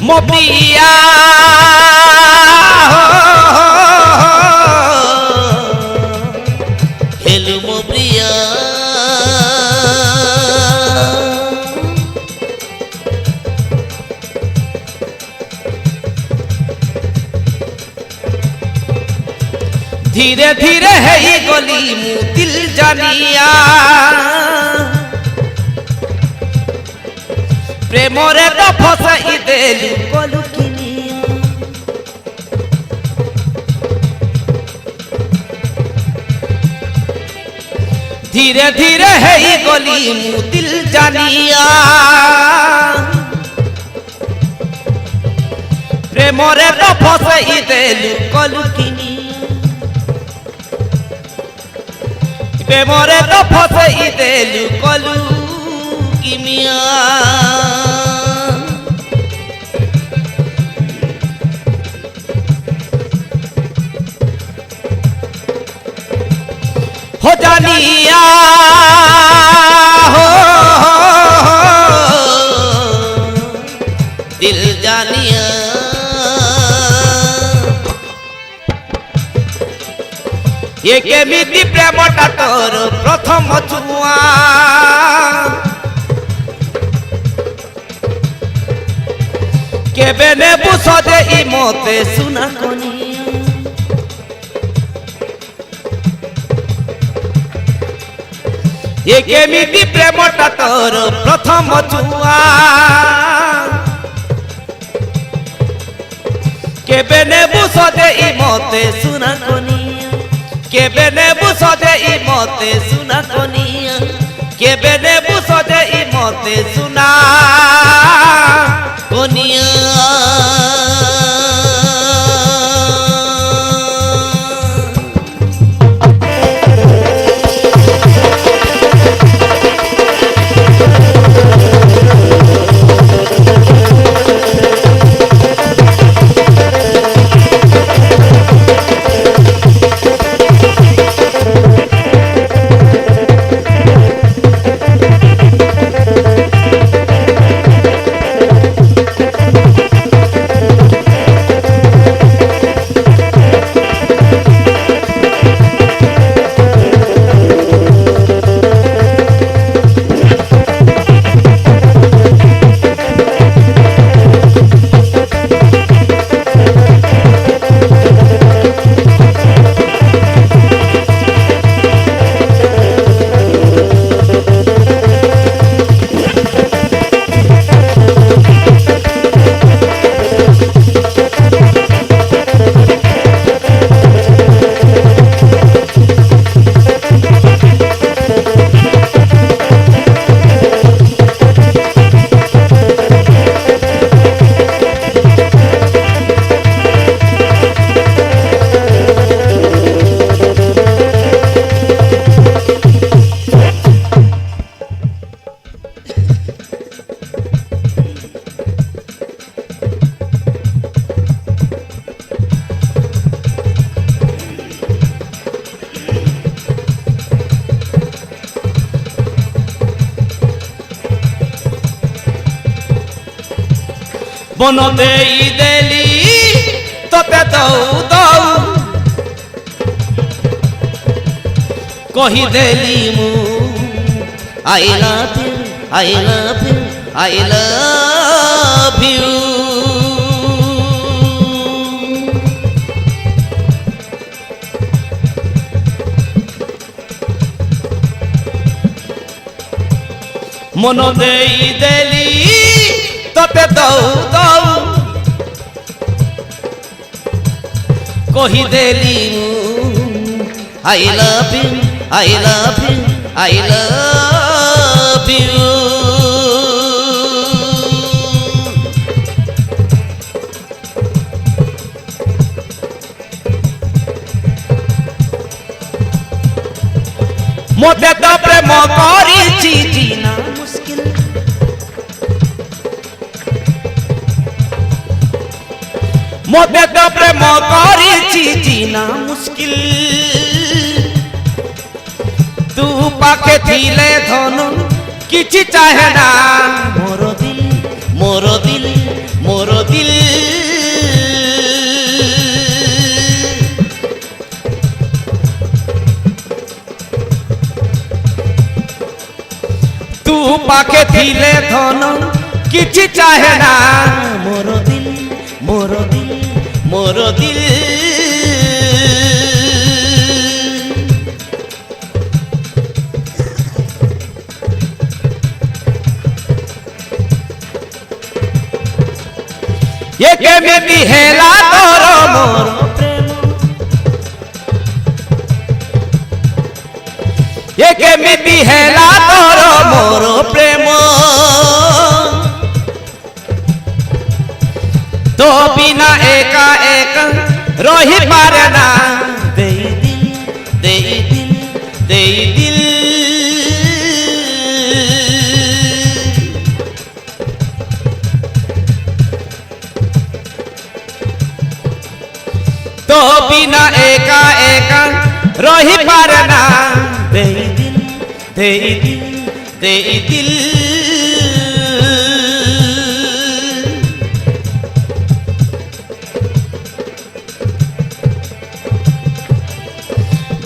ମୋ ପ୍ରିୟା ହେଲୁ ମୋ ପ୍ରିୟା धीरे धीरे है गली मु दिल जानिया प्रेमरे तो फसाई देलु कलु किनिया धीरे धीरे है गली मु दिल जानिया प्रेमरे तो फसाई देलु कलु किनिया प्रेमरे तो फसाई देलु कलु किनिया हो जानिया हो दिल जानिया ये केमिति प्रेमटा तोर प्रथम छुआ केबे नेबु सदे इ मते सुना कोनिया ये केमिति प्रेमटा तोर प्रथम छुआ केबे नेबु सदे इ मते सुना कोनिया केबे नेबु सदे इ मते सुना कोनिया केबे नेबु सदे इ मते सुना कोनिया बन दे देली तोते दऊ दऊ कही देली मु I love you I love you I love you मन दे देली तोते दऊ दऊ कही देली I love you I love you I love you मोते तो प्रेम करिछि जीना मुश्किल मोते तो प्रेम करिछि जीना मुश्किल तू पाखे थिले धन किछि चाहे ना मोर दिल मोर दिल मोर दिल तू पाखे थिले धन किछि चाहे ना मोर दिल मोर दिल मोर दिल ये केमिति हेला तोर मोर प्रेम ये केमिति हेला तोर मोर प्रेम तो बिना एका एक रही पारे ना दे दिल दे दिल दे दिल तो बिना एका एक रही पारे ना दे दिल दे दिल दे दिल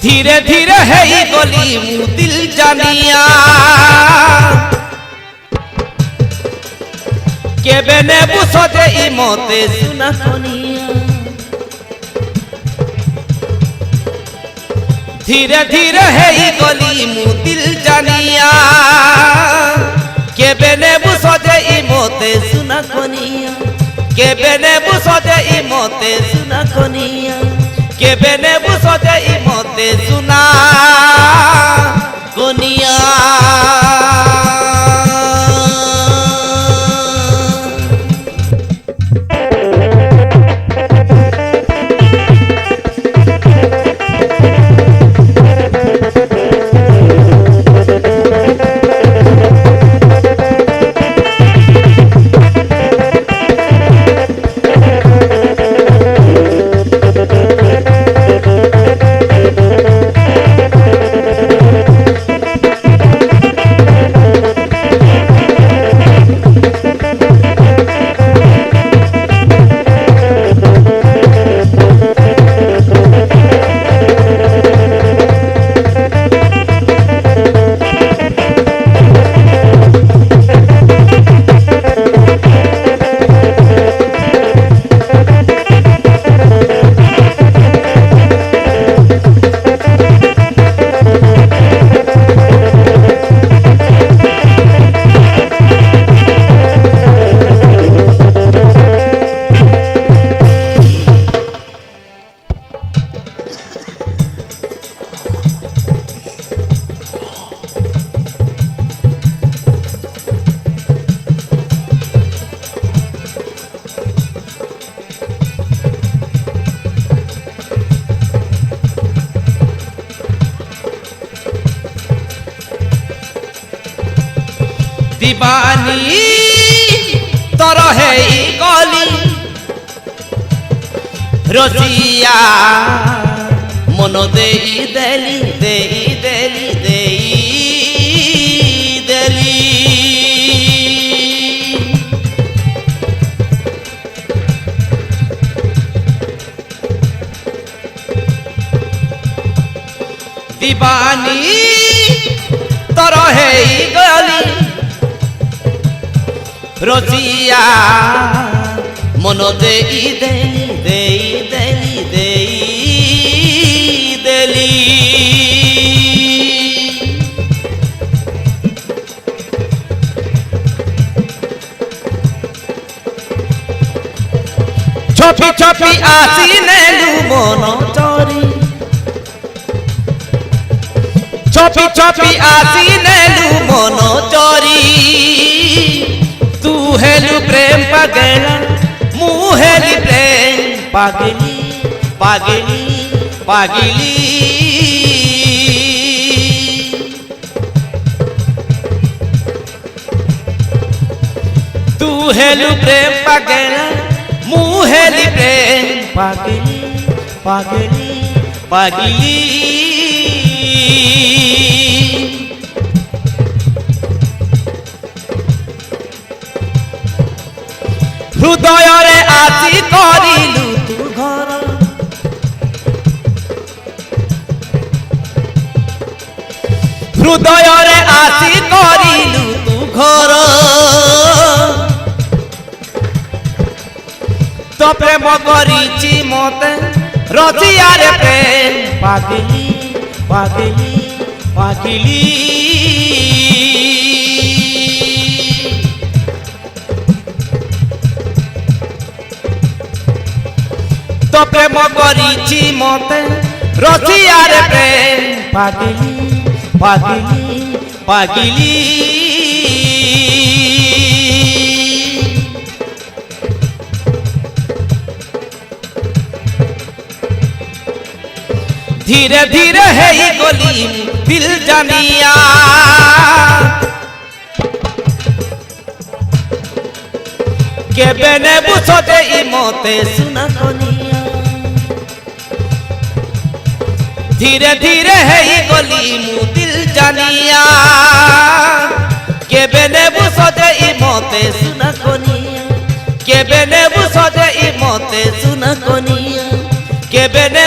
धीरे धीरे है गली मु दिल जानिया केबे ने बुझे ई मते सुना कोनिया धीरे धीरे है गली मु दिल जानिया केबे ने बुझे ई मते सुना कोनिया केबे ने बुझे ई मते सुना कोनिया केबे ने बुझे ई मते सुना कोनिया दीवानी तोर है गली रसिया मन दे देली दे देली दे देली दीवानी तोर है गली रसिया मन दे देली दे देली दे देली छपी छपी आसी नेलु मन चोरी छपी छपी आसी नेलु मन चोरी तू हेलु प्रेम पागला मु हेली प्रेम पागली पागली पागली तू हेलु प्रेम पागला मु हेली प्रेम पागली पागली पागली हृदय रे आसी करिलु तू घर हृदय रे आसी करिलु ঘর তো প্রেম করিছি মতে রচিয়ারে প্রেম পাগলি পাগলি পাগলি তো প্রেম করিছি মতে রচিয়ারে প্রেম পাগলি পাগলি পাগলি धीरे धीरे है ये गली दिल जानिया के बेने बुसोदे इमोते सुना कोनिया धीरे धीरे है ये गली मु दिल जानिया के बेने बुसोदे इमोते सुना कोनिया के बेने बुसोदे इमोते सुना कोनिया के बेने